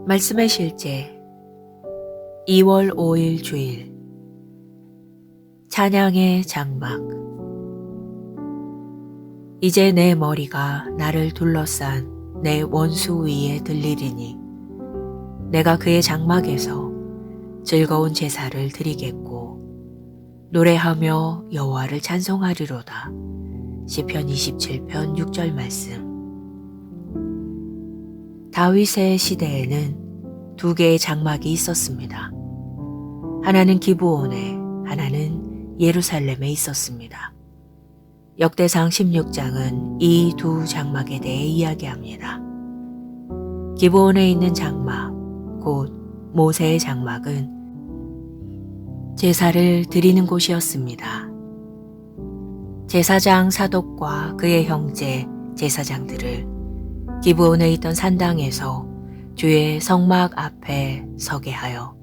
말씀의 실제 2월 5일 주일 찬양의 장막. 이제 내 머리가 나를 둘러싼 내 원수 위에 들리리니 내가 그의 장막에서 즐거운 제사를 드리겠고 노래하며 여호와를 찬송하리로다. 시편 27편 6절 말씀. 다윗의 시대에는 두 개의 장막이 있었습니다. 하나는 기브온에, 하나는 예루살렘에 있었습니다. 역대상 16장은 이 두 장막에 대해 이야기합니다. 기브온에 있는 장막, 곧 모세의 장막은 제사를 드리는 곳이었습니다. 제사장 사독과 그의 형제 제사장들을 기브온에 있던 산당에서 주의 성막 앞에 서게 하여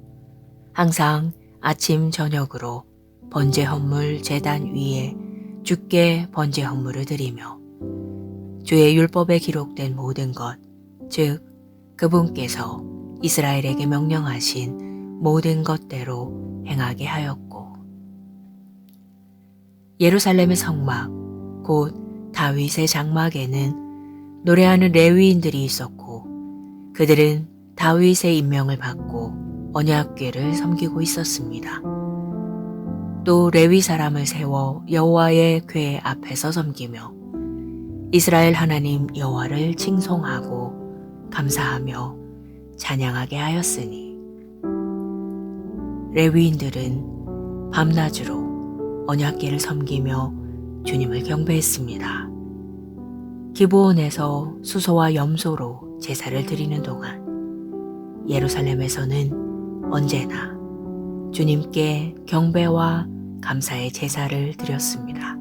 항상 아침 저녁으로 번제 헌물 제단 위에 주께 번제 헌물을 드리며 주의 율법에 기록된 모든 것, 즉 그분께서 이스라엘에게 명령하신 모든 것대로 행하게 하였고, 예루살렘의 성막, 곧 다윗의 장막에는 노래하는 레위인들이 있었고 그들은 다윗의 임명을 받고 언약궤를 섬기고 있었습니다. 또 레위 사람을 세워 여호와의 궤 앞에서 섬기며 이스라엘 하나님 여호와를 칭송하고 감사하며 찬양하게 하였으니 레위인들은 밤낮으로 언약궤를 섬기며 주님을 경배했습니다. 기브온에서 수소와 염소로 제사를 드리는 동안 예루살렘에서는 언제나 주님께 경배와 감사의 제사를 드렸습니다.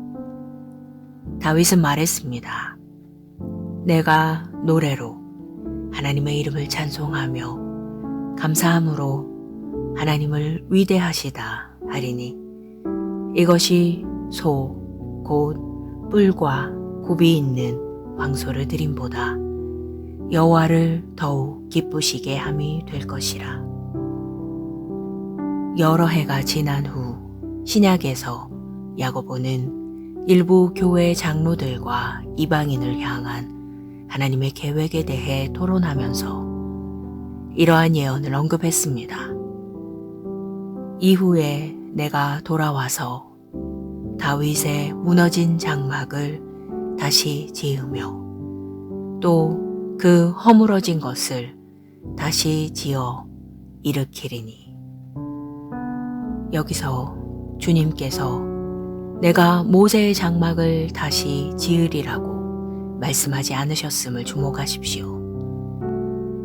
다윗은 말했습니다. 내가 노래로 하나님의 이름을 찬송하며 감사함으로 하나님을 위대하시다 하리니 이것이 소, 곧 뿔과 굽이 있는 황소를 드림보다 여호와를 더욱 기쁘시게 함이 될 것이라. 여러 해가 지난 후 신약에서 야고보는 일부 교회 장로들과 이방인을 향한 하나님의 계획에 대해 토론하면서 이러한 예언을 언급했습니다. 이후에 내가 돌아와서 다윗의 무너진 장막을 다시 지으며 또 그 허물어진 것을 다시 지어 일으키리니. 여기서 주님께서 내가 모세의 장막을 다시 지으리라고 말씀하지 않으셨음을 주목하십시오.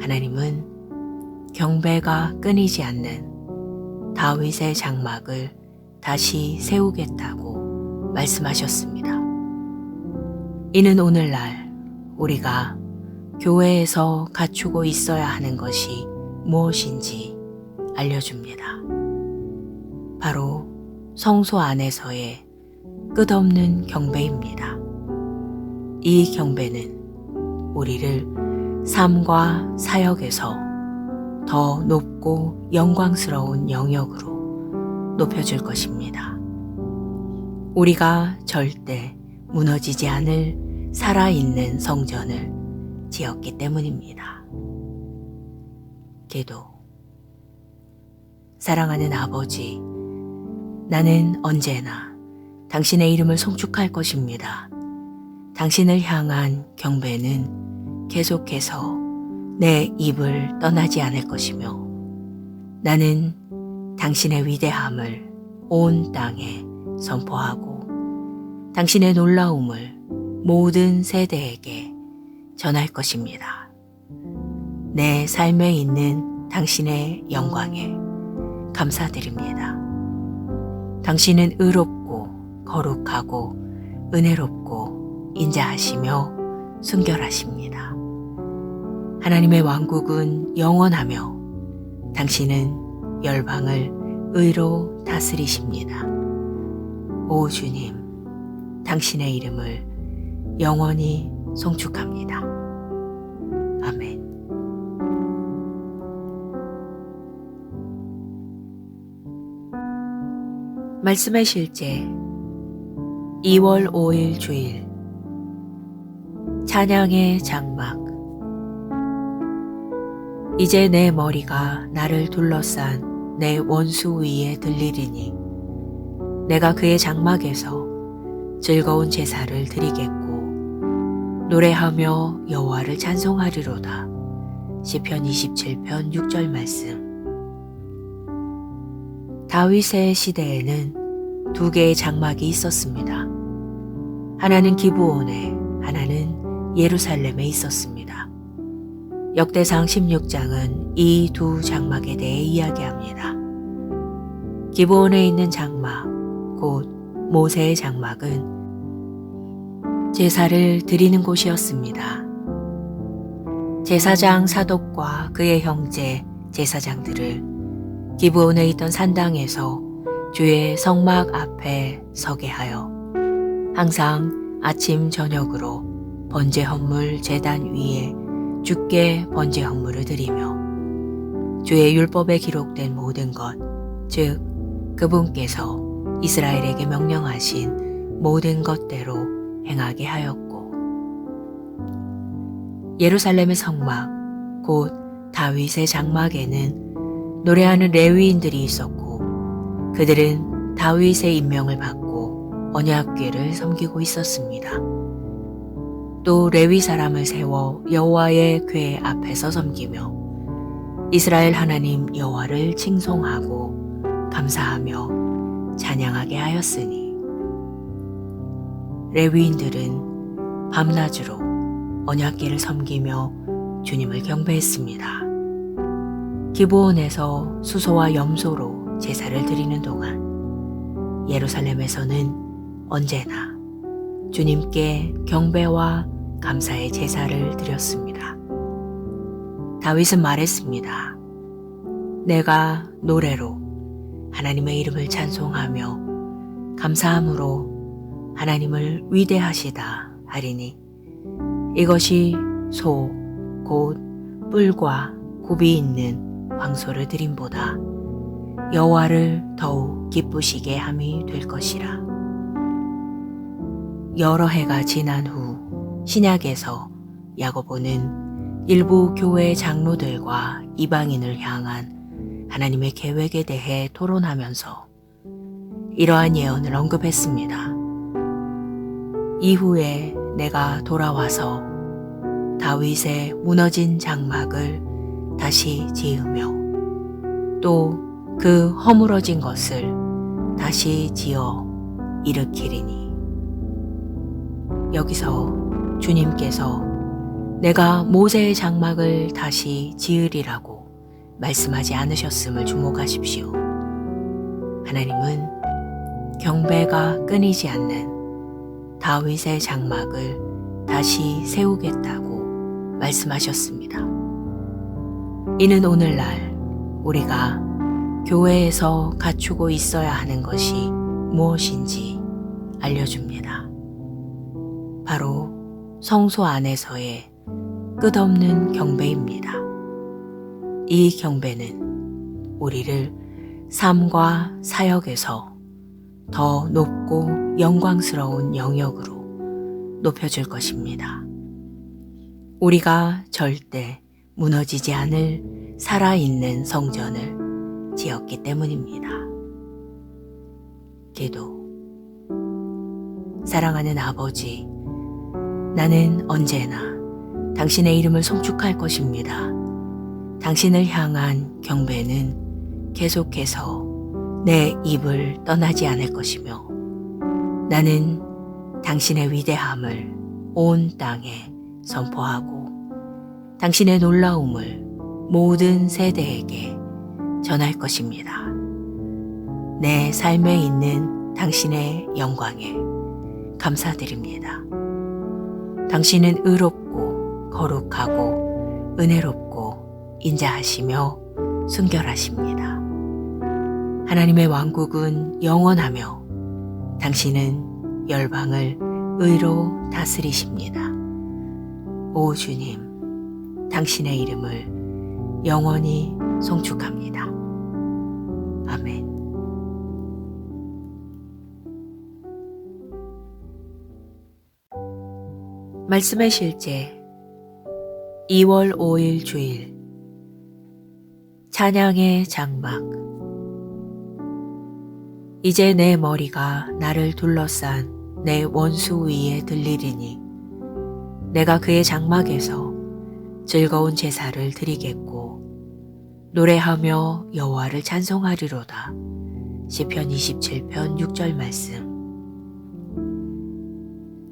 하나님은 경배가 끊이지 않는 다윗의 장막을 다시 세우겠다고 말씀하셨습니다. 이는 오늘날 우리가 교회에서 갖추고 있어야 하는 것이 무엇인지 알려줍니다. 바로 성소 안에서의 끝없는 경배입니다. 이 경배는 우리를 삶과 사역에서 더 높고 영광스러운 영역으로 높여줄 것입니다. 우리가 절대 무너지지 않을 살아있는 성전을 지었기 때문입니다. 기도. 사랑하는 아버지, 나는 언제나 당신의 이름을 송축할 것입니다. 당신을 향한 경배는 계속해서 내 입을 떠나지 않을 것이며 나는 당신의 위대함을 온 땅에 선포하고 당신의 놀라움을 모든 세대에게 전할 것입니다. 내 삶에 있는 당신의 영광에 감사드립니다. 당신은 의롭고 거룩하고 은혜롭고 인자하시며 순결하십니다. 하나님의 왕국은 영원하며 당신은 열방을 의로 다스리십니다. 오 주님, 당신의 이름을 영원히 송축합니다. 아멘. 말씀의 실제 2월 5일 주일 찬양의 장막. 이제 내 머리가 나를 둘러싼 내 원수 위에 들리리니 내가 그의 장막에서 즐거운 제사를 드리겠고 노래하며 여호와를 찬송하리로다. 시편 27편 6절 말씀. 다윗의 시대에는 두 개의 장막이 있었습니다. 하나는 기브온에, 하나는 예루살렘에 있었습니다. 역대상 16장은 이 두 장막에 대해 이야기합니다. 기브온에 있는 장막, 곧 모세의 장막은 제사를 드리는 곳이었습니다. 제사장 사독과 그의 형제 제사장들을 기브온에 있던 산당에서 주의 성막 앞에 서게 하여 항상 아침 저녁으로 번제 헌물 제단 위에 주께 번제 헌물을 드리며 주의 율법에 기록된 모든 것, 즉 그분께서 이스라엘에게 명령하신 모든 것대로 행하게 하였고, 예루살렘의 성막, 곧 다윗의 장막에는 노래하는 레위인들이 있었고 그들은 다윗의 임명을 받고 언약궤를 섬기고 있었습니다. 또 레위 사람을 세워 여호와의 궤 앞에서 섬기며 이스라엘 하나님 여호와를 칭송하고 감사하며 찬양하게 하였으니 레위인들은 밤낮으로 언약궤를 섬기며 주님을 경배했습니다. 기브온에서 수소와 염소로 제사를 드리는 동안 예루살렘에서는 언제나 주님께 경배와 감사의 제사를 드렸습니다. 다윗은 말했습니다. 내가 노래로 하나님의 이름을 찬송하며 감사함으로 하나님을 위대하시다 하리니 이것이 소, 곧 뿔과 굽이 있는 황소를 드림보다 여호와를 더욱 기쁘시게 함이 될 것이라. 여러 해가 지난 후 신약에서 야고보는 일부 교회 장로들과 이방인을 향한 하나님의 계획에 대해 토론하면서 이러한 예언을 언급했습니다. 이후에 내가 돌아와서 다윗의 무너진 장막을 다시 지으며 또 그 허물어진 것을 다시 지어 일으키리니. 여기서 주님께서 내가 모세의 장막을 다시 지으리라고 말씀하지 않으셨음을 주목하십시오. 하나님은 경배가 끊이지 않는 다윗의 장막을 다시 세우겠다고 말씀하셨습니다. 이는 오늘날 우리가 교회에서 갖추고 있어야 하는 것이 무엇인지 알려줍니다. 바로 성소 안에서의 끝없는 경배입니다. 이 경배는 우리를 삶과 사역에서 더 높고 영광스러운 영역으로 높여줄 것입니다. 우리가 절대 무너지지 않을 살아있는 성전을 지었기 때문입니다. 기도. 사랑하는 아버지, 나는 언제나 당신의 이름을 송축할 것입니다. 당신을 향한 경배는 계속해서 내 입을 떠나지 않을 것이며 나는 당신의 위대함을 온 땅에 선포하고 당신의 놀라움을 모든 세대에게 전할 것입니다. 내 삶에 있는 당신의 영광에 감사드립니다. 당신은 의롭고 거룩하고 은혜롭고 인자하시며 순결하십니다. 하나님의 왕국은 영원하며 당신은 열방을 의로 다스리십니다. 오 주님, 당신의 이름을 영원히 송축합니다. 아멘. 말씀의 실제 2월 5일 주일 찬양의 장막. 이제 내 머리가 나를 둘러싼 내 원수 위에 들리리니 내가 그의 장막에서 즐거운 제사를 드리겠고 노래하며 여호와를 찬송하리로다. 시편 27편 6절 말씀.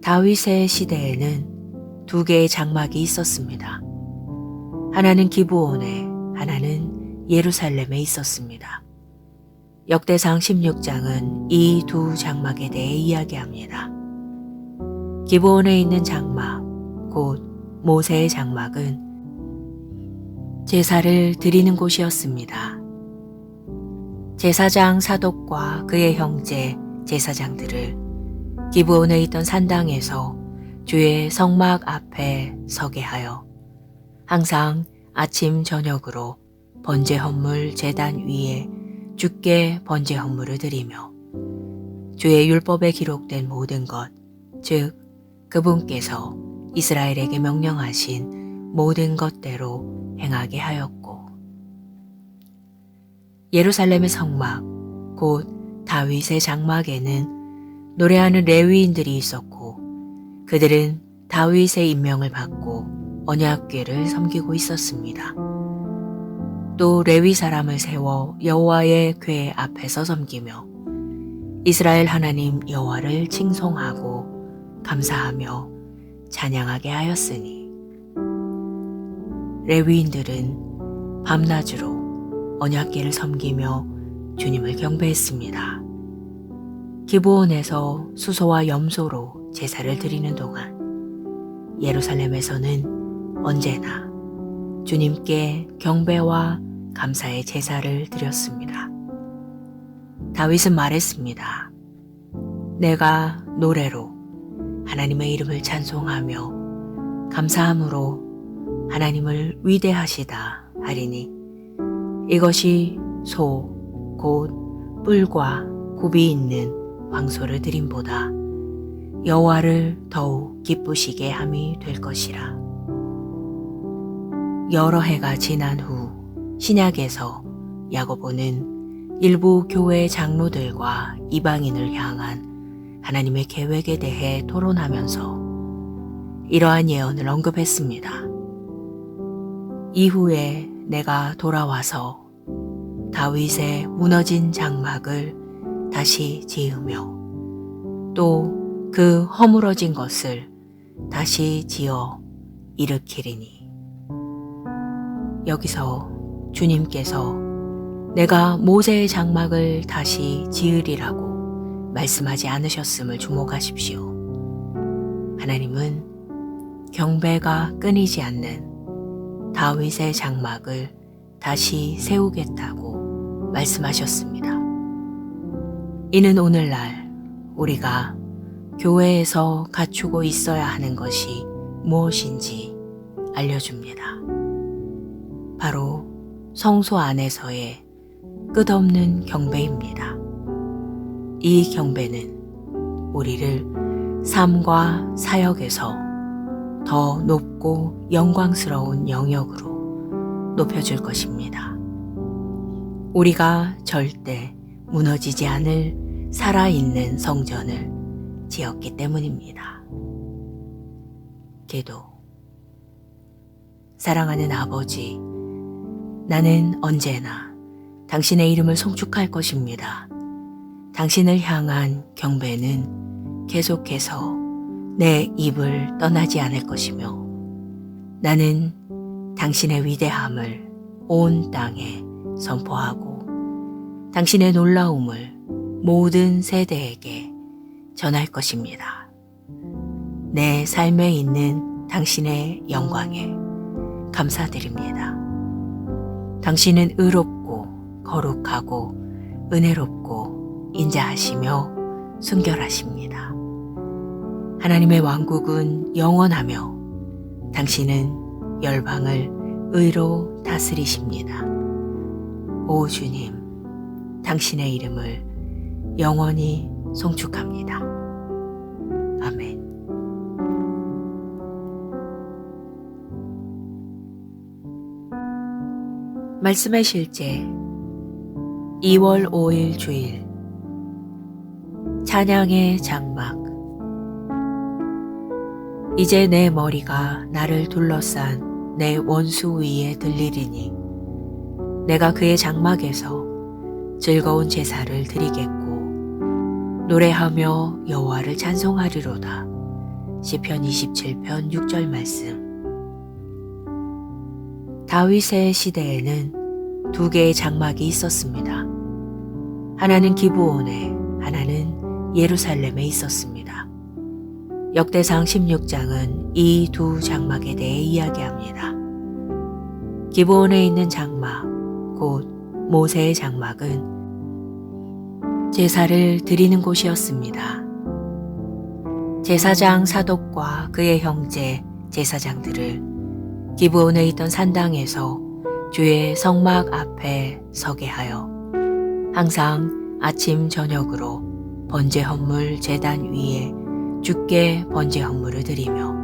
다윗의 시대에는 두 개의 장막이 있었습니다. 하나는 기브온에, 하나는 예루살렘에 있었습니다. 역대상 16장은 이 두 장막에 대해 이야기합니다. 기브온에 있는 장막, 곧 모세의 장막은 제사를 드리는 곳이었습니다. 제사장 사독과 그의 형제 제사장들을 기브온에 있던 산당에서 주의 성막 앞에 서게 하여 항상 아침 저녁으로 번제 헌물 제단 위에 주께 번제 헌물을 드리며 주의 율법에 기록된 모든 것, 즉 그분께서 이스라엘에게 명령하신 모든 것대로 행하게 하였고, 예루살렘의 성막, 곧 다윗의 장막에는 노래하는 레위인들이 있었고 그들은 다윗의 임명을 받고 언약궤를 섬기고 있었습니다. 또 레위 사람을 세워 여호와의 궤 앞에서 섬기며 이스라엘 하나님 여호와를 칭송하고 감사하며 찬양하게 하였으니 레위인들은 밤낮으로 언약궤를 섬기며 주님을 경배했습니다. 기브온에서 수소와 염소로 제사를 드리는 동안 예루살렘에서는 언제나 주님께 경배와 감사의 제사를 드렸습니다. 다윗은 말했습니다. 내가 노래로 하나님의 이름을 찬송하며 감사함으로 하나님을 위대하시다 하리니 이것이 소, 곧 뿔과 굽이 있는 황소를 드림보다 여호와를 더욱 기쁘시게 함이 될 것이라. 여러 해가 지난 후 신약에서 야고보는 일부 교회 장로들과 이방인을 향한 하나님의 계획에 대해 토론하면서 이러한 예언을 언급했습니다. 이후에 내가 돌아와서 다윗의 무너진 장막을 다시 지으며 또 그 허물어진 것을 다시 지어 일으키리니. 여기서 주님께서 내가 모세의 장막을 다시 지으리라고 말씀하지 않으셨음을 주목하십시오. 하나님은 경배가 끊이지 않는 다윗의 장막을 다시 세우겠다고 말씀하셨습니다. 이는 오늘날 우리가 교회에서 갖추고 있어야 하는 것이 무엇인지 알려줍니다. 바로 성소 안에서의 끝없는 경배입니다. 이 경배는 우리를 삶과 사역에서 더 높고 영광스러운 영역으로 높여줄 것입니다. 우리가 절대 무너지지 않을 살아있는 성전을 지었기 때문입니다. 기도. 사랑하는 아버지, 나는 언제나 당신의 이름을 송축할 것입니다. 당신을 향한 경배는 계속해서 내 입을 떠나지 않을 것이며 나는 당신의 위대함을 온 땅에 선포하고 당신의 놀라움을 모든 세대에게 전할 것입니다. 내 삶에 있는 당신의 영광에 감사드립니다. 당신은 의롭고 거룩하고 은혜롭고 인자하시며 순결하십니다. 하나님의 왕국은 영원하며 당신은 열방을 의로 다스리십니다. 오 주님, 당신의 이름을 영원히 송축합니다. 아멘. 말씀의 실제 2월 5일 주일 찬양의 장막. 이제 내 머리가 나를 둘러싼 내 원수 위에 들리리니 내가 그의 장막에서 즐거운 제사를 드리겠고 노래하며 여호와를 찬송하리로다. 시편 27편 6절 말씀. 다윗의 시대에는 두 개의 장막이 있었습니다. 하나는 기브온에, 하나는 예루살렘에 있었습니다. 역대상 16장은 이 두 장막에 대해 이야기합니다. 기브온에 있는 장막, 곧 모세의 장막은 제사를 드리는 곳이었습니다. 제사장 사독과 그의 형제 제사장들을 기브온에 있던 산당에서 주의 성막 앞에 서게 하여 항상 아침 저녁으로 번제 헌물 제단 위에 주께 번제 헌물을 드리며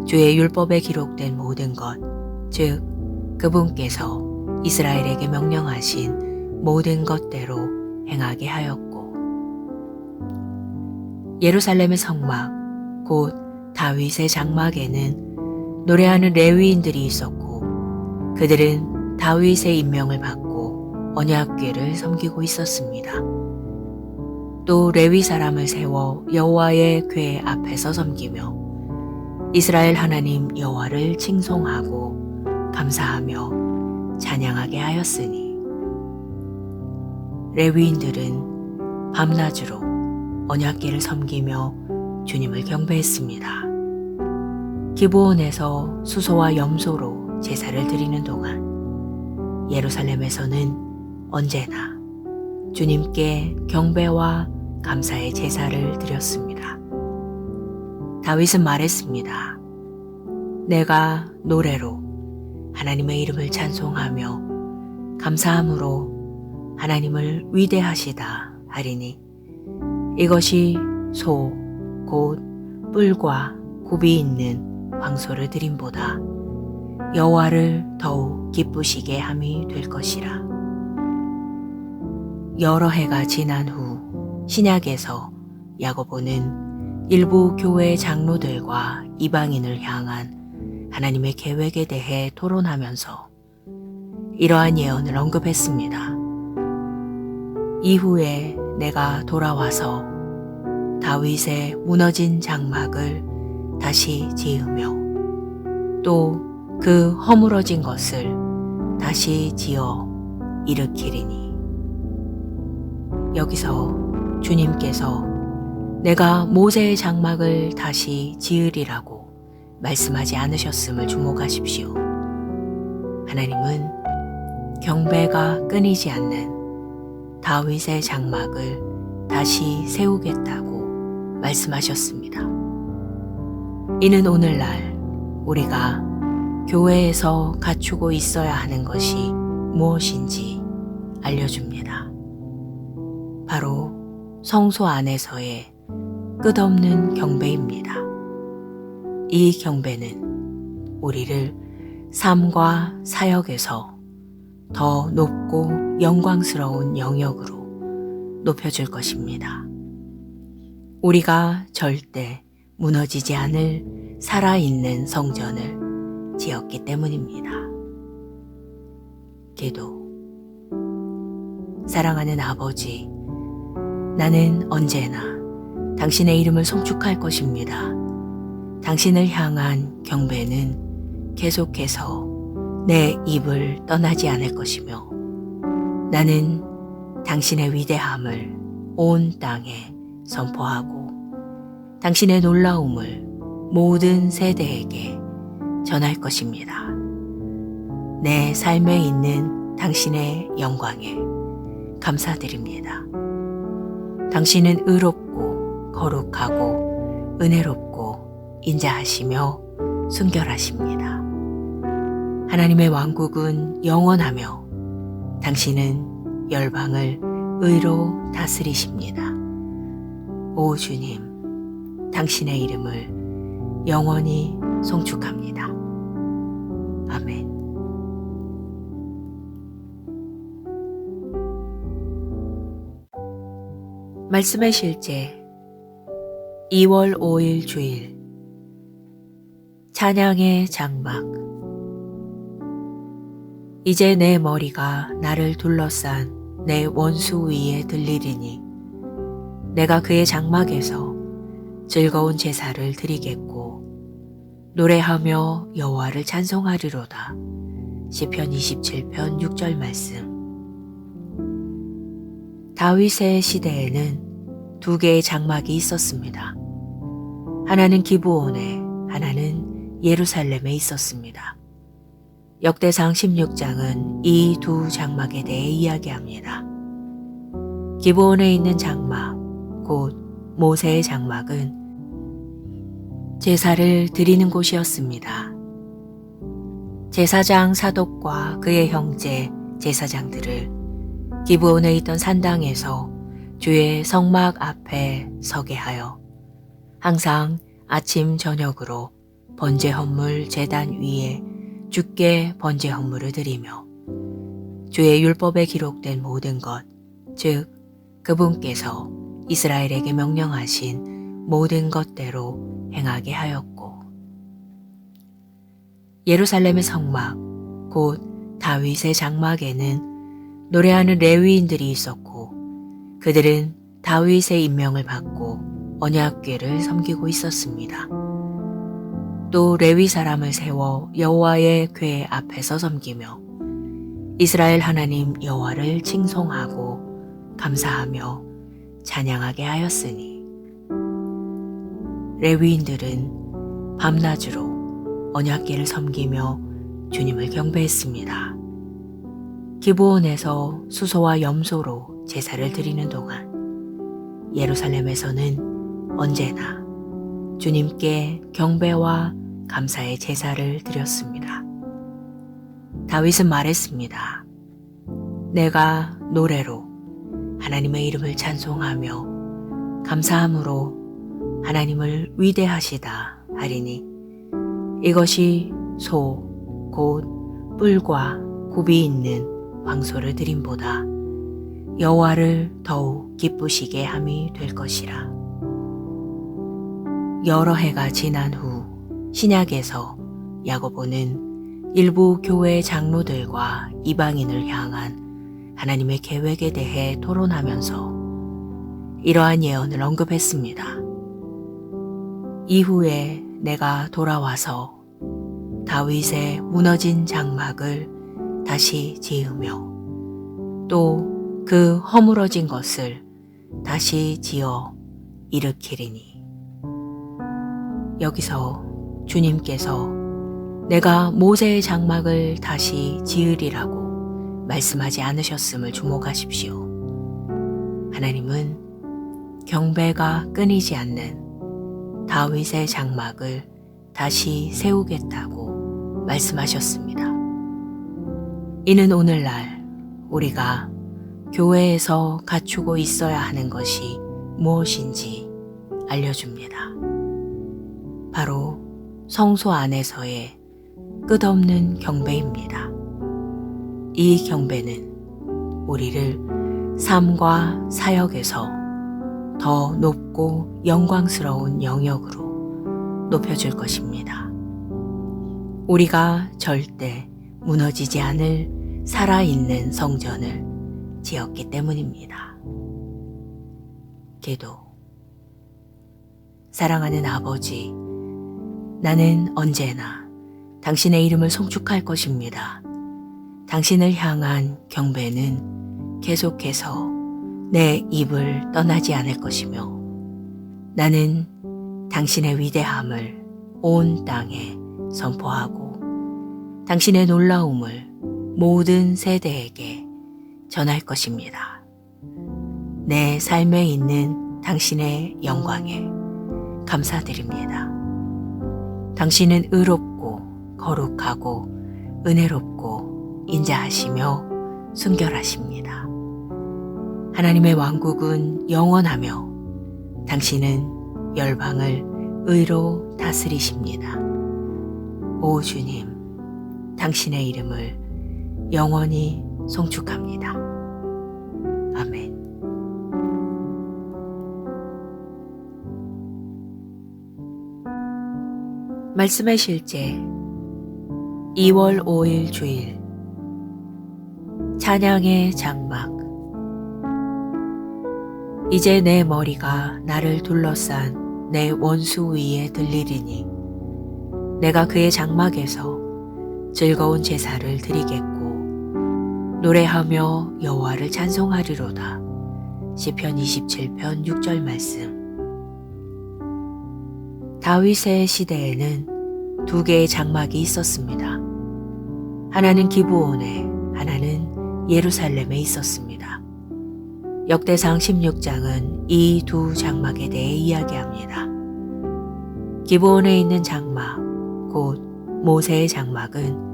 주의 율법에 기록된 모든 것, 즉 그분께서 이스라엘에게 명령하신 모든 것대로 행하게 하였고, 예루살렘의 성막, 곧 다윗의 장막에는 노래하는 레위인들이 있었고 그들은 다윗의 임명을 받고 언약궤를 섬기고 있었습니다. 또 레위 사람을 세워 여호와의 궤 앞에서 섬기며 이스라엘 하나님 여호와를 칭송하고 감사하며 찬양하게 하였으니 레위인들은 밤낮으로 언약궤를 섬기며 주님을 경배했습니다. 기브온에서 수소와 염소로 제사를 드리는 동안 예루살렘에서는 언제나 주님께 경배와 감사의 제사를 드렸습니다. 다윗은 말했습니다. 내가 노래로 하나님의 이름을 찬송하며 감사함으로 하나님을 위대하시다 하리니 이것이 소, 곧 뿔과 굽이 있는 황소를 드림보다 여호와를 더욱 기쁘시게 함이 될 것이라. 여러 해가 지난 후 신약에서 야고보는 일부 교회 장로들과 이방인을 향한 하나님의 계획에 대해 토론하면서 이러한 예언을 언급했습니다. 이후에 내가 돌아와서 다윗의 무너진 장막을 다시 지으며 또 그 허물어진 것을 다시 지어 일으키리니. 여기서 주님께서 내가 모세의 장막을 다시 지으리라고 말씀하지 않으셨음을 주목하십시오. 하나님은 경배가 끊이지 않는 다윗의 장막을 다시 세우겠다고 말씀하셨습니다. 이는 오늘날 우리가 교회에서 갖추고 있어야 하는 것이 무엇인지 알려줍니다. 바로 성소 안에서의 끝없는 경배입니다. 이 경배는 우리를 삶과 사역에서 더 높고 영광스러운 영역으로 높여줄 것입니다. 우리가 절대 무너지지 않을 살아있는 성전을 지었기 때문입니다. 기도. 사랑하는 아버지, 나는 언제나 당신의 이름을 송축할 것입니다. 당신을 향한 경배는 계속해서 내 입을 떠나지 않을 것이며 나는 당신의 위대함을 온 땅에 선포하고 당신의 놀라움을 모든 세대에게 전할 것입니다. 내 삶에 있는 당신의 영광에 감사드립니다. 당신은 의롭고 거룩하고 은혜롭고 인자하시며 순결하십니다. 하나님의 왕국은 영원하며 당신은 열방을 의로 다스리십니다. 오 주님, 당신의 이름을 영원히 송축합니다. 아멘. 말씀의 실제 2월 5일 주일 찬양의 장막. 이제 내 머리가 나를 둘러싼 내 원수 위에 들리리니 내가 그의 장막에서 즐거운 제사를 드리겠고 노래하며 여호와를 찬송하리로다. 시편 27편 6절 말씀. 다윗의 시대에는 두 개의 장막이 있었습니다. 하나는 기브온에, 하나는 예루살렘에 있었습니다. 역대상 16장은 이 두 장막에 대해 이야기합니다. 기브온에 있는 장막, 곧 모세의 장막은 제사를 드리는 곳이었습니다. 제사장 사독과 그의 형제 제사장들을 기브온에 있던 산당에서 주의 성막 앞에 서게 하여 항상 아침 저녁으로 번제 헌물 제단 위에 주께 번제 헌물을 드리며 주의 율법에 기록된 모든 것, 즉 그분께서 이스라엘에게 명령하신 모든 것대로 행하게 하였고, 예루살렘의 성막, 곧 다윗의 장막에는 노래하는 레위인들이 있었고 그들은 다윗의 임명을 받고 언약궤를 섬기고 있었습니다. 또 레위 사람을 세워 여호와의 궤 앞에서 섬기며 이스라엘 하나님 여호와를 칭송하고 감사하며 찬양하게 하였으니 레위인들은 밤낮으로 언약궤를 섬기며 주님을 경배했습니다. 기브온에서 수소와 염소로 제사를 드리는 동안 예루살렘에서는 언제나 주님께 경배와 감사의 제사를 드렸습니다. 다윗은 말했습니다. 내가 노래로 하나님의 이름을 찬송하며 감사함으로 하나님을 위대하시다 하리니 이것이 소, 곧 뿔과 굽이 있는 황소를 드림보다 여호와를 더욱 기쁘시게 함이 될 것이라. 여러 해가 지난 후 신약에서 야고보는 일부 교회 장로들과 이방인을 향한 하나님의 계획에 대해 토론하면서 이러한 예언을 언급했습니다. 이후에 내가 돌아와서 다윗의 무너진 장막을 다시 지으며 또 그 허물어진 것을 다시 지어 일으키리니. 여기서 주님께서 내가 모세의 장막을 다시 지으리라고 말씀하지 않으셨음을 주목하십시오. 하나님은 경배가 끊이지 않는 다윗의 장막을 다시 세우겠다고 말씀하셨습니다. 이는 오늘날 우리가 교회에서 갖추고 있어야 하는 것이 무엇인지 알려줍니다. 바로 성소 안에서의 끝없는 경배입니다. 이 경배는 우리를 삶과 사역에서 더 높고 영광스러운 영역으로 높여줄 것입니다. 우리가 절대 무너지지 않을 살아있는 성전을 지었기 때문입니다. 기도. 사랑하는 아버지, 나는 언제나 당신의 이름을 송축할 것입니다. 당신을 향한 경배는 계속해서 내 입을 떠나지 않을 것이며 나는 당신의 위대함을 온 땅에 선포하고 당신의 놀라움을 모든 세대에게 전할 것입니다. 내 삶에 있는 당신의 영광에 감사드립니다. 당신은 의롭고 거룩하고 은혜롭고 인자하시며 순결하십니다. 하나님의 왕국은 영원하며 당신은 열방을 의로 다스리십니다. 오 주님, 당신의 이름을 영원히 송축합니다. 아멘. 말씀의 실제 2월 5일 주일 찬양의 장막. 이제 내 머리가 나를 둘러싼 내 원수 위에 들리리니 내가 그의 장막에서 즐거운 제사를 드리겠고 노래하며 여호와를 찬송하리로다. 시편 27편 6절 말씀. 다윗의 시대에는 두 개의 장막이 있었습니다. 하나는 기브온에, 하나는 예루살렘에 있었습니다. 역대상 16장은 이 두 장막에 대해 이야기합니다. 기브온에 있는 장막, 곧 모세의 장막은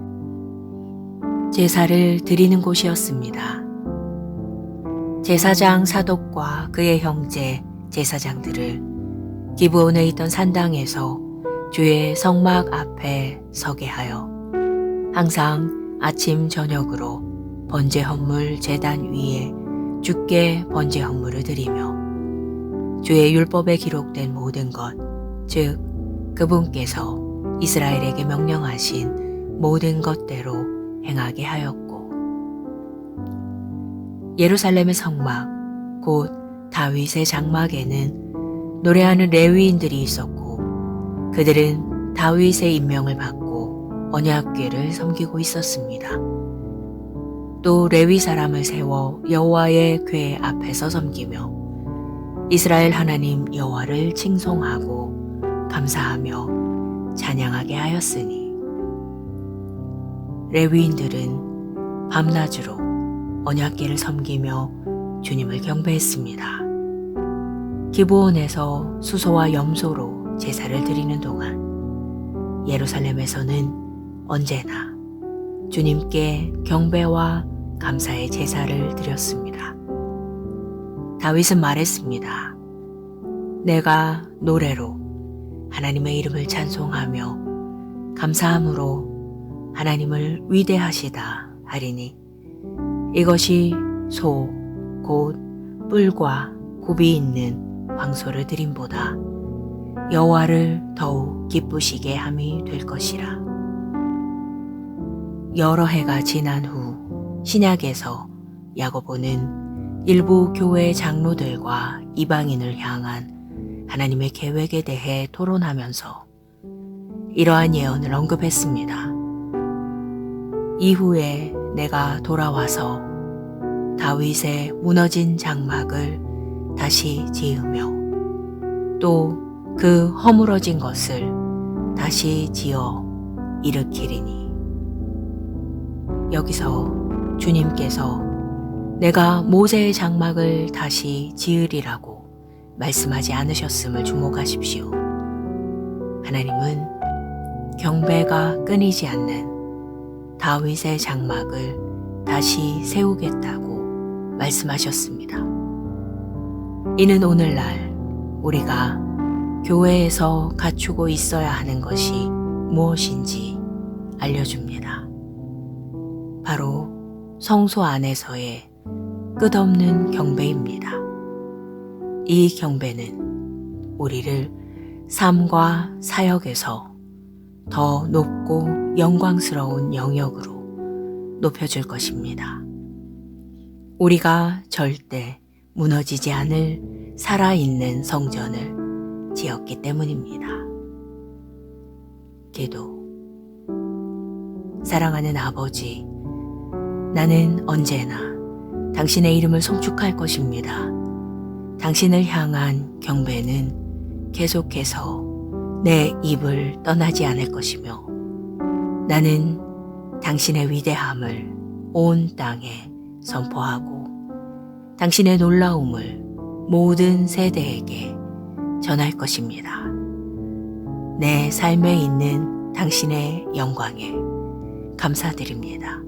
제사를 드리는 곳이었습니다. 제사장 사독과 그의 형제 제사장들을 기브온에 있던 산당에서 주의 성막 앞에 서게 하여 항상 아침 저녁으로 번제 헌물 제단 위에 주께 번제 헌물을 드리며 주의 율법에 기록된 모든 것, 즉 그분께서 이스라엘에게 명령하신 모든 것대로 행하게 하였고, 예루살렘의 성막, 곧 다윗의 장막에는 노래하는 레위인들이 있었고 그들은 다윗의 임명을 받고 언약궤를 섬기고 있었습니다. 또 레위 사람을 세워 여호와의 궤 앞에서 섬기며 이스라엘 하나님 여호와를 칭송하고 감사하며 찬양하게 하였으니 레위인들은 밤낮으로 언약궤를 섬기며 주님을 경배했습니다. 기브온에서 수소와 염소로 제사를 드리는 동안 예루살렘에서는 언제나 주님께 경배와 감사의 제사를 드렸습니다. 다윗은 말했습니다. 내가 노래로 하나님의 이름을 찬송하며 감사함으로 하나님을 위대하시다 하리니 이것이 소, 곧 뿔과 굽이 있는 황소를 드림보다 여호와를 더욱 기쁘시게 함이 될 것이라. 여러 해가 지난 후 신약에서 야고보는 일부 교회 장로들과 이방인을 향한 하나님의 계획에 대해 토론하면서 이러한 예언을 언급했습니다. 이후에 내가 돌아와서 다윗의 무너진 장막을 다시 지으며 또 그 허물어진 것을 다시 지어 일으키리니. 여기서 주님께서 내가 모세의 장막을 다시 지으리라고 말씀하지 않으셨음을 주목하십시오. 하나님은 경배가 끊이지 않는 다윗의 장막을 다시 세우겠다고 말씀하셨습니다. 이는 오늘날 우리가 교회에서 갖추고 있어야 하는 것이 무엇인지 알려줍니다. 바로 성소 안에서의 끝없는 경배입니다. 이 경배는 우리를 삶과 사역에서 더 높고 영광스러운 영역으로 높여줄 것입니다. 우리가 절대 무너지지 않을 살아있는 성전을 지었기 때문입니다. 기도. 사랑하는 아버지, 나는 언제나 당신의 이름을 송축할 것입니다. 당신을 향한 경배는 계속해서 내 입을 떠나지 않을 것이며 나는 당신의 위대함을 온 땅에 선포하고 당신의 놀라움을 모든 세대에게 전할 것입니다. 내 삶에 있는 당신의 영광에 감사드립니다.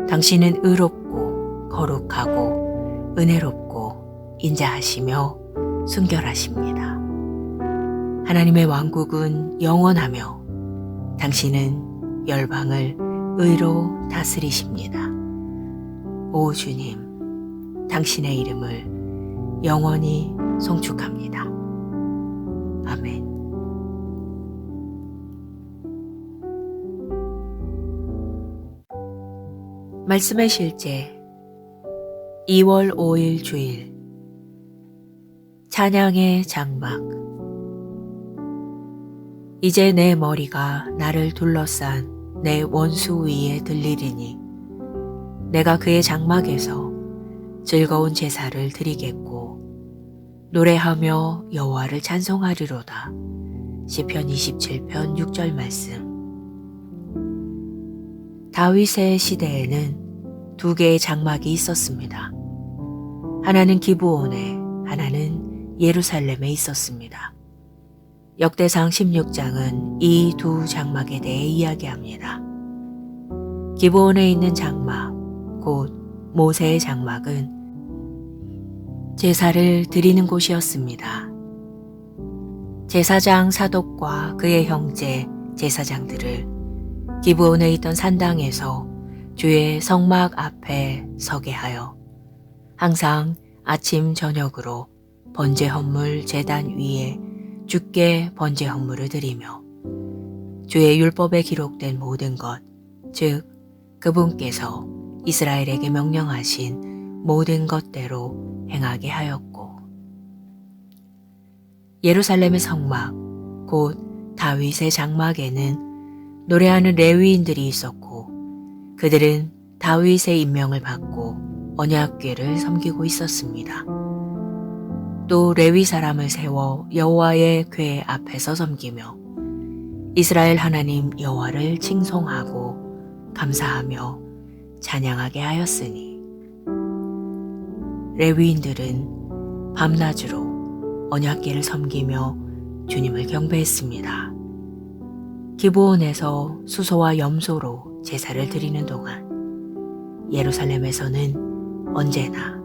당신은 의롭고 거룩하고 은혜롭고 인자하시며 순결하십니다. 하나님의 왕국은 영원하며 당신은 열방을 의로 다스리십니다. 오 주님, 당신의 이름을 영원히 송축합니다. 아멘. 말씀의 실제 2월 5일 주일 찬양의 장막. 이제 내 머리가 나를 둘러싼 내 원수 위에 들리리니 내가 그의 장막에서 즐거운 제사를 드리겠고 노래하며 여호와를 찬송하리로다. 시편 27편 6절 말씀. 다윗의 시대에는 두 개의 장막이 있었습니다. 하나는 기브온에, 하나는 예루살렘에 있었습니다. 역대상 16장은 이 두 장막에 대해 이야기합니다. 기브온에 있는 장막, 곧 모세의 장막은 제사를 드리는 곳이었습니다. 제사장 사독과 그의 형제 제사장들을 기브온에 있던 산당에서 주의 성막 앞에 서게 하여 항상 아침 저녁으로 번제 헌물 제단 위에 주께 번제 헌물을 드리며 주의 율법에 기록된 모든 것, 즉 그분께서 이스라엘에게 명령하신 모든 것대로 행하게 하였고, 예루살렘의 성막, 곧 다윗의 장막에는 노래하는 레위인들이 있었고 그들은 다윗의 임명을 받고 언약궤를 섬기고 있었습니다. 또 레위 사람을 세워 여호와의 궤 앞에서 섬기며 이스라엘 하나님 여호와를 칭송하고 감사하며 찬양하게 하였으니 레위인들은 밤낮으로 언약궤를 섬기며 주님을 경배했습니다. 기브온에서 수소와 염소로 제사를 드리는 동안 예루살렘에서는 언제나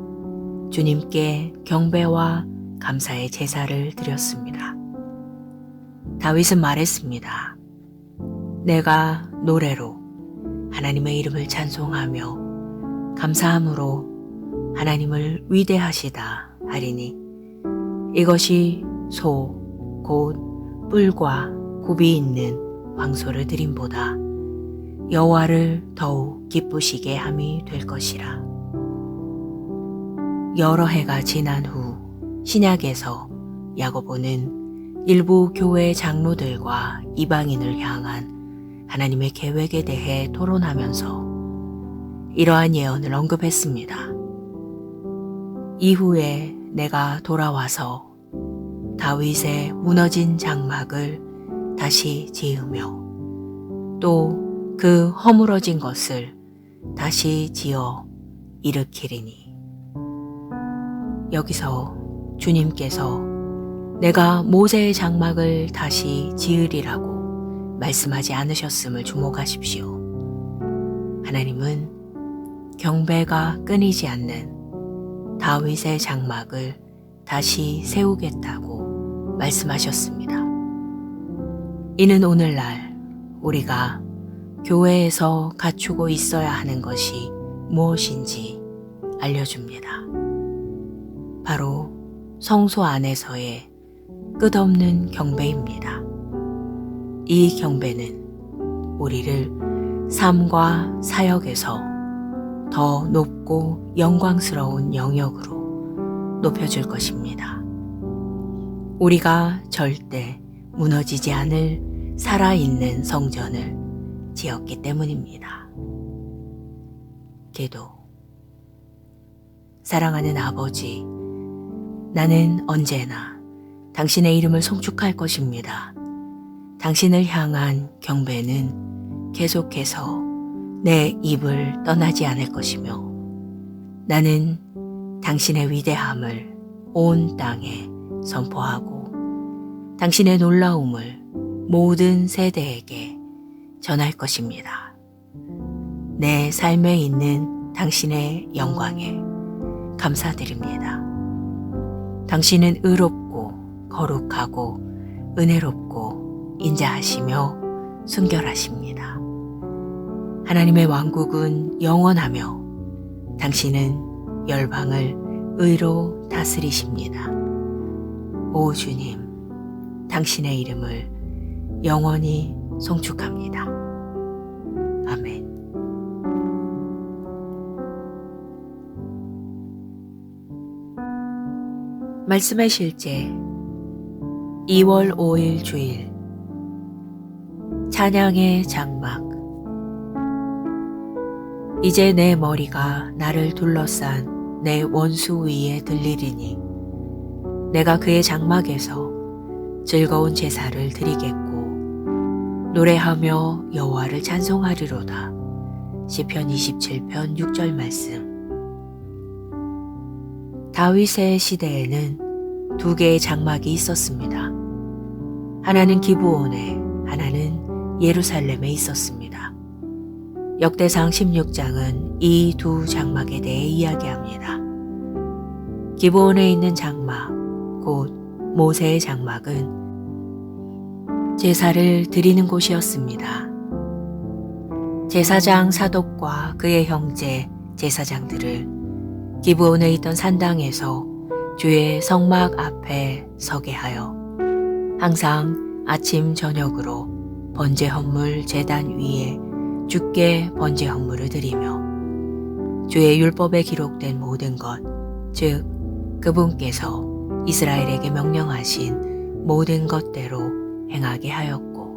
주님께 경배와 감사의 제사를 드렸습니다. 다윗은 말했습니다. 내가 노래로 하나님의 이름을 찬송하며 감사함으로 하나님을 위대하시다 하리니 이것이 소, 곧 뿔과 굽이 있는 황소를 드림보다 여호와를 더욱 기쁘시게 함이 될 것이라. 여러 해가 지난 후 신약에서 야고보는 일부 교회 장로들과 이방인을 향한 하나님의 계획에 대해 토론하면서 이러한 예언을 언급했습니다. 이후에 내가 돌아와서 다윗의 무너진 장막을 다시 지으며 또 그 허물어진 것을 다시 지어 일으키리니. 여기서 주님께서 내가 모세의 장막을 다시 지으리라고 말씀하지 않으셨음을 주목하십시오. 하나님은 경배가 끊이지 않는 다윗의 장막을 다시 세우겠다고 말씀하셨습니다. 이는 오늘날 우리가 교회에서 갖추고 있어야 하는 것이 무엇인지 알려줍니다. 바로 성소 안에서의 끝없는 경배입니다. 이 경배는 우리를 삶과 사역에서 더 높고 영광스러운 영역으로 높여줄 것입니다. 우리가 절대 무너지지 않을 살아있는 성전을 지었기 때문입니다. 기도. 사랑하는 아버지, 나는 언제나 당신의 이름을 송축할 것입니다. 당신을 향한 경배는 계속해서 내 입을 떠나지 않을 것이며 나는 당신의 위대함을 온 땅에 선포하고 당신의 놀라움을 모든 세대에게 전할 것입니다. 내 삶에 있는 당신의 영광에 감사드립니다. 당신은 의롭고 거룩하고 은혜롭고 인자하시며 순결하십니다. 하나님의 왕국은 영원하며 당신은 열방을 의로 다스리십니다. 오 주님, 당신의 이름을 영원히 송축합니다. 아멘. 말씀의 실제 2월 5일 주일 찬양의 장막. 이제 내 머리가 나를 둘러싼 내 원수 위에 들리리니 내가 그의 장막에서 즐거운 제사를 드리겠고 노래하며 여호와를 찬송하리로다. 시편 27편 6절 말씀. 다윗의 시대에는 두 개의 장막이 있었습니다. 하나는 기브온에, 하나는 예루살렘에 있었습니다. 역대상 16장은 이 두 장막에 대해 이야기합니다. 기브온에 있는 장막, 곧 모세의 장막은 제사를 드리는 곳이었습니다. 제사장 사독과 그의 형제 제사장들을 기브온에 있던 산당에서 주의 성막 앞에 서게 하여 항상 아침 저녁으로 번제 헌물 제단 위에 주께 번제 헌물을 드리며 주의 율법에 기록된 모든 것, 즉 그분께서 이스라엘에게 명령하신 모든 것대로 행하게 하였고,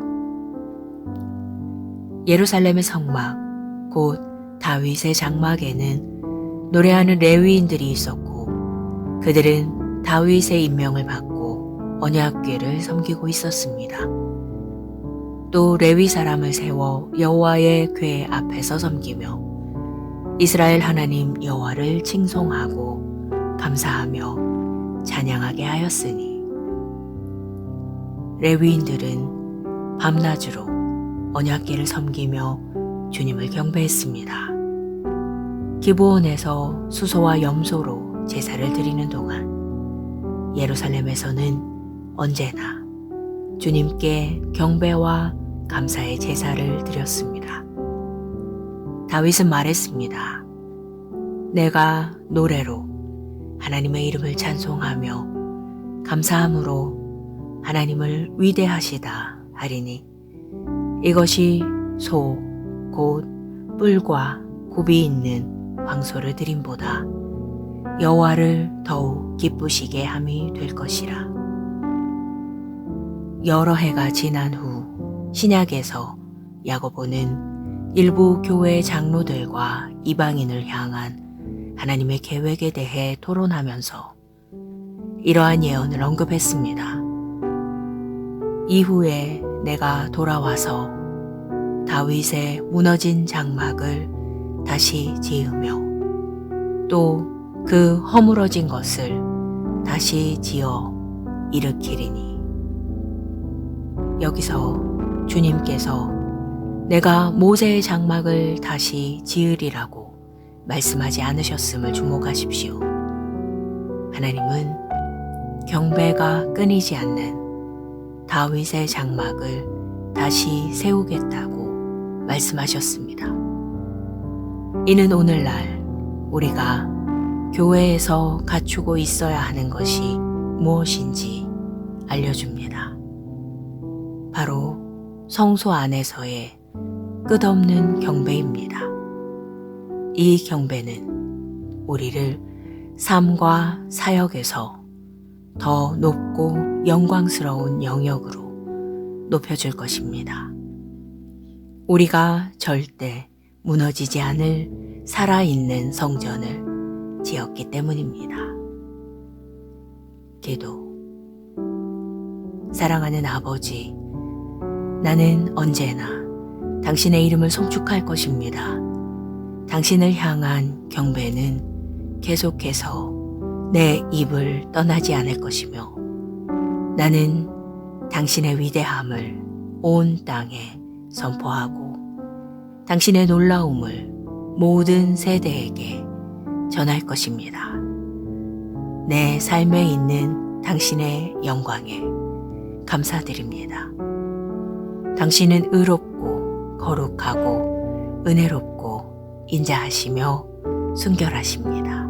예루살렘의 성막, 곧 다윗의 장막에는 노래하는 레위인들이 있었고 그들은 다윗의 임명을 받고 언약궤를 섬기고 있었습니다. 또 레위 사람을 세워 여호와의 궤 앞에서 섬기며 이스라엘 하나님 여호와를 칭송하고 감사하며 찬양하게 하였으니 레위인들은 밤낮으로 언약궤를 섬기며 주님을 경배했습니다. 기브온에서 수소와 염소로 제사를 드리는 동안 예루살렘에서는 언제나 주님께 경배와 감사의 제사를 드렸습니다. 다윗은 말했습니다. 내가 노래로 하나님의 이름을 찬송하며 감사함으로 하나님을 위대하시다 하리니 이것이 소, 곧 뿔과 굽이 있는 황소를 드림보다 여호와를 더욱 기쁘시게 함이 될 것이라. 여러 해가 지난 후 신약에서 야고보는 일부 교회 장로들과 이방인을 향한 하나님의 계획에 대해 토론하면서 이러한 예언을 언급했습니다. 이후에 내가 돌아와서 다윗의 무너진 장막을 다시 지으며 또 그 허물어진 것을 다시 지어 일으키리니. 여기서 주님께서 내가 모세의 장막을 다시 지으리라고 말씀하지 않으셨음을 주목하십시오. 하나님은 경배가 끊이지 않는 다윗의 장막을 다시 세우겠다고 말씀하셨습니다. 이는 오늘날 우리가 교회에서 갖추고 있어야 하는 것이 무엇인지 알려줍니다. 바로 성소 안에서의 끝없는 경배입니다. 이 경배는 우리를 삶과 사역에서 더 높고 영광스러운 영역으로 높여줄 것입니다. 우리가 절대 무너지지 않을 살아있는 성전을 지었기 때문입니다. 기도. 사랑하는 아버지, 나는 언제나 당신의 이름을 송축할 것입니다. 당신을 향한 경배는 계속해서 내 입을 떠나지 않을 것이며 나는 당신의 위대함을 온 땅에 선포하고 당신의 놀라움을 모든 세대에게 전할 것입니다. 내 삶에 있는 당신의 영광에 감사드립니다. 당신은 의롭고 거룩하고 은혜롭고 인자하시며 순결하십니다.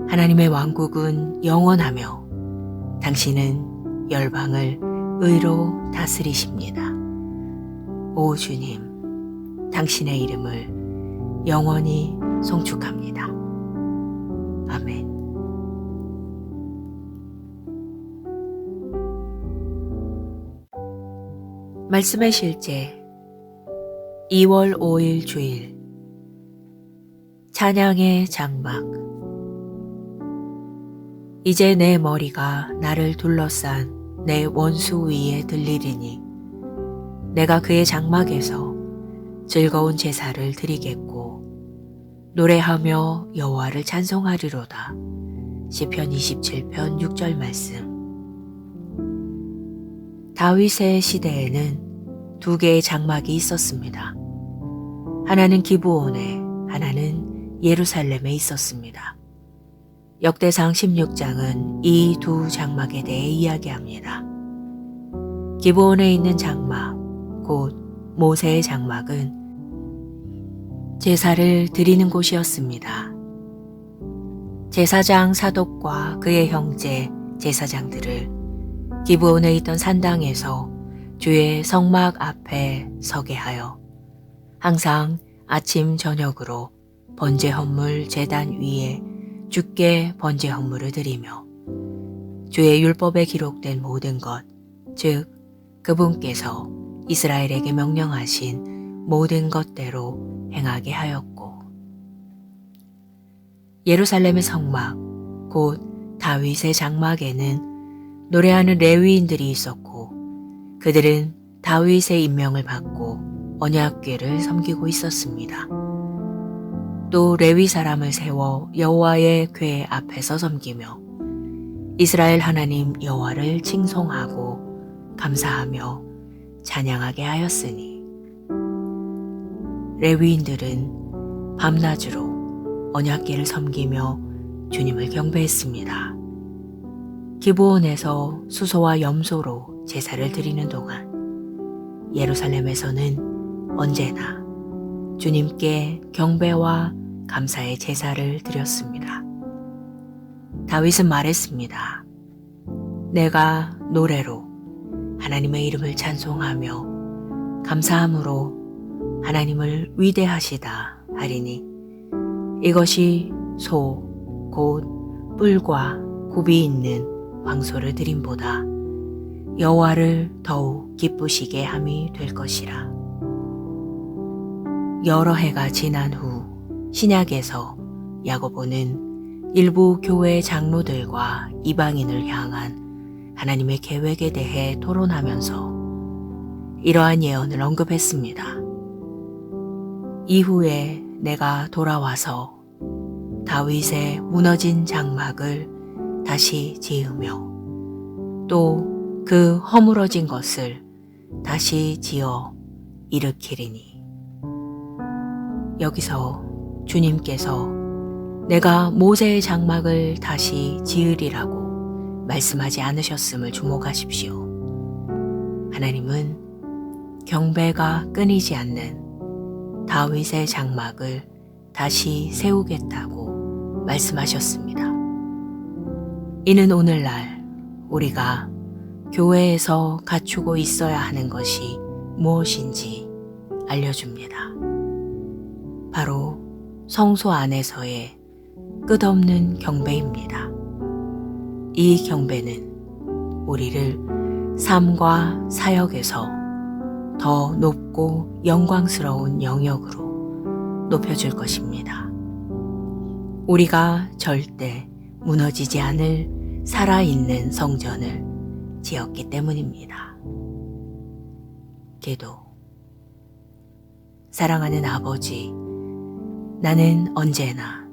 하나님의 왕국은 영원하며 당신은 열방을 의로 다스리십니다. 오 주님, 당신의 이름을 영원히 송축합니다. 아멘. 말씀의 실제 2월 5일 주일 찬양의 장막. 이제 내 머리가 나를 둘러싼 내 원수 위에 들리리니 내가 그의 장막에서 즐거운 제사를 드리겠고 노래하며 여호와를 찬송하리로다. 시편 27편 6절 말씀. 다윗의 시대에는 두 개의 장막이 있었습니다. 하나는 기브온에, 하나는 예루살렘에 있었습니다. 역대상 16장은 이 두 장막에 대해 이야기합니다. 기브온에 있는 장막, 곧 모세의 장막은 제사를 드리는 곳이었습니다. 제사장 사독과 그의 형제 제사장들을 기브온에 있던 산당에서 주의 성막 앞에 서게 하여 항상 아침 저녁으로 번제 헌물 제단 위에 주께 번제 헌물을 드리며 주의 율법에 기록된 모든 것, 즉 그분께서 이스라엘에게 명령하신 모든 것대로 행하게 하였고, 예루살렘의 성막, 곧 다윗의 장막에는 노래하는 레위인들이 있었고 그들은 다윗의 임명을 받고 언약궤를 섬기고 있었습니다. 또 레위 사람을 세워 여호와의 궤 앞에서 섬기며 이스라엘 하나님 여호와를 칭송하고 감사하며 찬양하게 하였으니 레위인들은 밤낮으로 언약궤를 섬기며 주님을 경배했습니다. 기브온에서 수소와 염소로 제사를 드리는 동안 예루살렘에서는 언제나 주님께 경배와 감사의 제사를 드렸습니다. 다윗은 말했습니다. 내가 노래로 하나님의 이름을 찬송하며 감사함으로 하나님을 위대하시다 하리니 이것이 소, 곧 뿔과 굽이 있는 황소를 드림보다 여호와를 더욱 기쁘시게 함이 될 것이라. 여러 해가 지난 후 신약에서 야고보는 일부 교회 장로들과 이방인을 향한 하나님의 계획에 대해 토론하면서 이러한 예언을 언급했습니다. 이후에 내가 돌아와서 다윗의 무너진 장막을 다시 지으며 또 그 허물어진 것을 다시 지어 일으키리니. 여기서 주님께서 내가 모세의 장막을 다시 지으리라고 말씀하지 않으셨음을 주목하십시오. 하나님은 경배가 끊이지 않는 다윗의 장막을 다시 세우겠다고 말씀하셨습니다. 이는 오늘날 우리가 교회에서 갖추고 있어야 하는 것이 무엇인지 알려줍니다. 바로 성소 안에서의 끝없는 경배입니다. 이 경배는 우리를 삶과 사역에서 더 높고 영광스러운 영역으로 높여줄 것입니다. 우리가 절대 무너지지 않을 살아있는 성전을 지었기 때문입니다. 기도. 사랑하는 아버지, 나는 언제나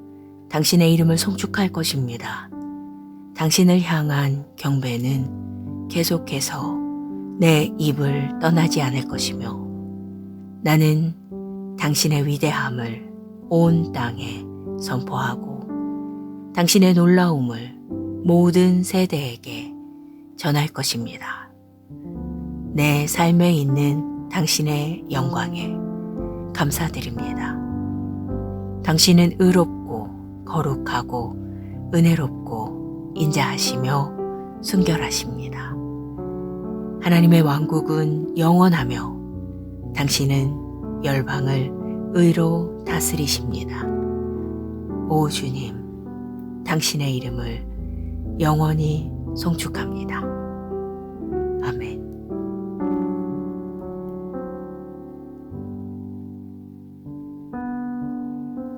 당신의 이름을 송축할 것입니다. 당신을 향한 경배는 계속해서 내 입을 떠나지 않을 것이며 나는 당신의 위대함을 온 땅에 선포하고 당신의 놀라움을 모든 세대에게 전할 것입니다. 내 삶에 있는 당신의 영광에 감사드립니다. 당신은 의롭고 거룩하고 은혜롭고 인자하시며 순결하십니다. 하나님의 왕국은 영원하며 당신은 열방을 의로 다스리십니다. 오 주님, 당신의 이름을 영원히 송축합니다. 아멘.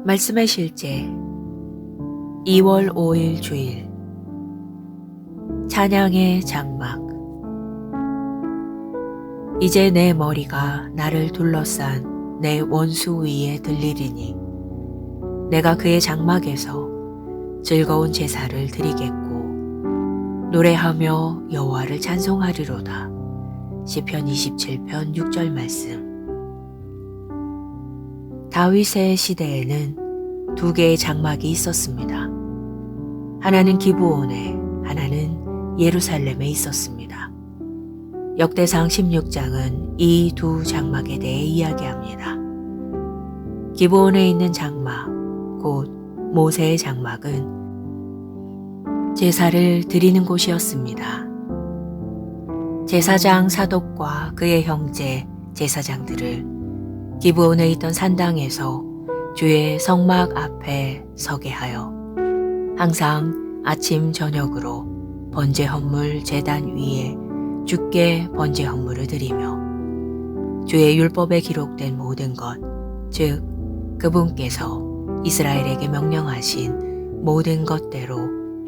말씀의 실제 2월 5일 주일 찬양의 장막. 이제 내 머리가 나를 둘러싼 내 원수 위에 들리리니 내가 그의 장막에서 즐거운 제사를 드리겠고 노래하며 여호와를 찬송하리로다. 시편 27편 6절 말씀. 다윗의 시대에는 두 개의 장막이 있었습니다. 하나는 기브온에, 하나는 예루살렘에 있었습니다. 역대상 16장은 이 두 장막에 대해 이야기합니다. 기브온에 있는 장막, 곧 모세의 장막은 제사를 드리는 곳이었습니다. 제사장 사독과 그의 형제 제사장들을 기브온에 있던 산당에서 주의 성막 앞에 서게 하여 항상 아침 저녁으로 번제 헌물 제단 위에 주께 번제 헌물을 드리며 주의 율법에 기록된 모든 것, 즉 그분께서 이스라엘에게 명령하신 모든 것대로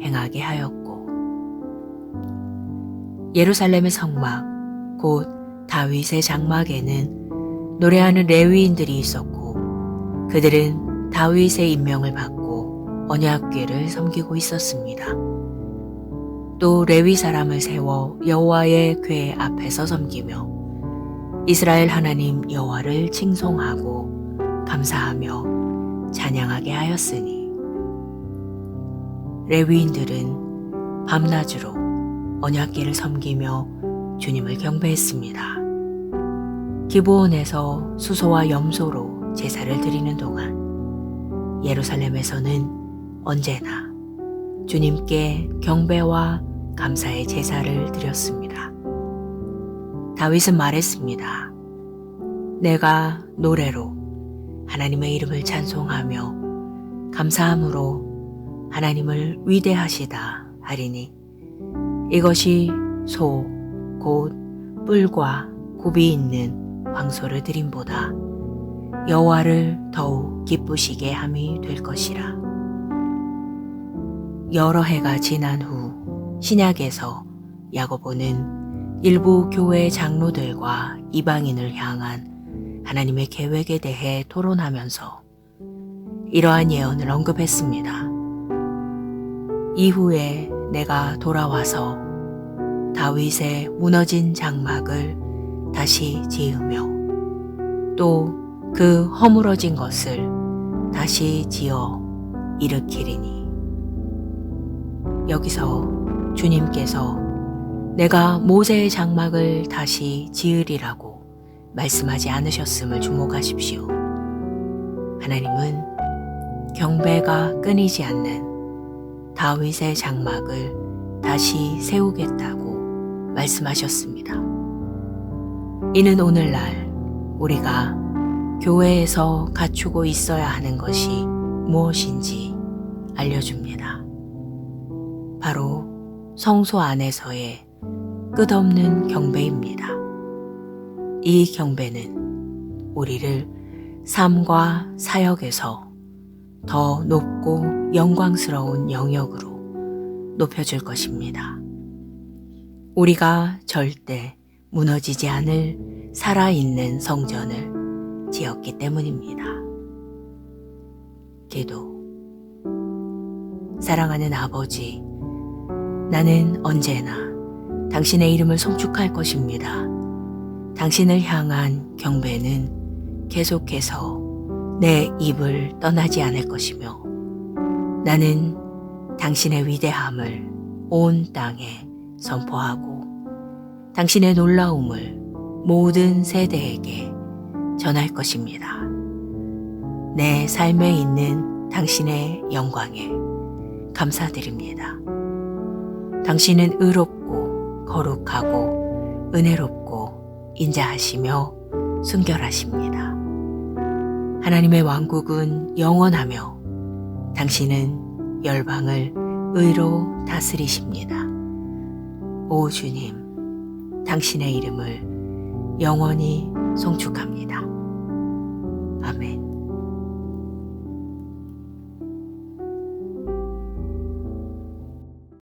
행하게 하였고, 예루살렘의 성막, 곧 다윗의 장막에는 노래하는 레위인들이 있었고 그들은 다윗의 임명을 받고 언약궤를 섬기고 있었습니다. 또 레위 사람을 세워 여호와의 궤 앞에서 섬기며 이스라엘 하나님 여호와를 칭송하고 감사하며 찬양하게 하였으니 레위인들은 밤낮으로 언약궤를 섬기며 주님을 경배했습니다. 기브온에서 수소와 염소로 제사를 드리는 동안 예루살렘에서는 언제나 주님께 경배와 감사의 제사를 드렸습니다. 다윗은 말했습니다. 내가 노래로 하나님의 이름을 찬송하며 감사함으로 하나님을 위대하시다 하리니 이것이 소, 곧 뿔과 굽이 있는 황소를 드림보다 여호와를 더욱 기쁘시게 함이 될 것이라. 여러 해가 지난 후 신약에서 야고보는 일부 교회 장로들과 이방인을 향한 하나님의 계획에 대해 토론하면서 이러한 예언을 언급했습니다. 이후에 내가 돌아와서 다윗의 무너진 장막을 다시 지으며 또 그 허물어진 것을 다시 지어 일으키리니. 여기서 주님께서 내가 모세의 장막을 다시 지으리라고 말씀하지 않으셨음을 주목하십시오. 하나님은 경배가 끊이지 않는 다윗의 장막을 다시 세우겠다고 말씀하셨습니다. 이는 오늘날 우리가 교회에서 갖추고 있어야 하는 것이 무엇인지 알려줍니다. 바로 성소 안에서의 끝없는 경배입니다. 이 경배는 우리를 삶과 사역에서 더 높고 영광스러운 영역으로 높여줄 것입니다. 우리가 절대 무너지지 않을 살아있는 성전을 지었기 때문입니다. 기도. 사랑하는 아버지, 나는 언제나 당신의 이름을 송축할 것입니다. 당신을 향한 경배는 계속해서 내 입을 떠나지 않을 것이며 나는 당신의 위대함을 온 땅에 선포하고 당신의 놀라움을 모든 세대에게 전할 것입니다. 내 삶에 있는 당신의 영광에 감사드립니다. 당신은 의롭고 거룩하고 은혜롭고 인자하시며 순결하십니다. 하나님의 왕국은 영원하며 당신은 열방을 의로 다스리십니다. 오 주님, 당신의 이름을 영원히 송축합니다. 아멘.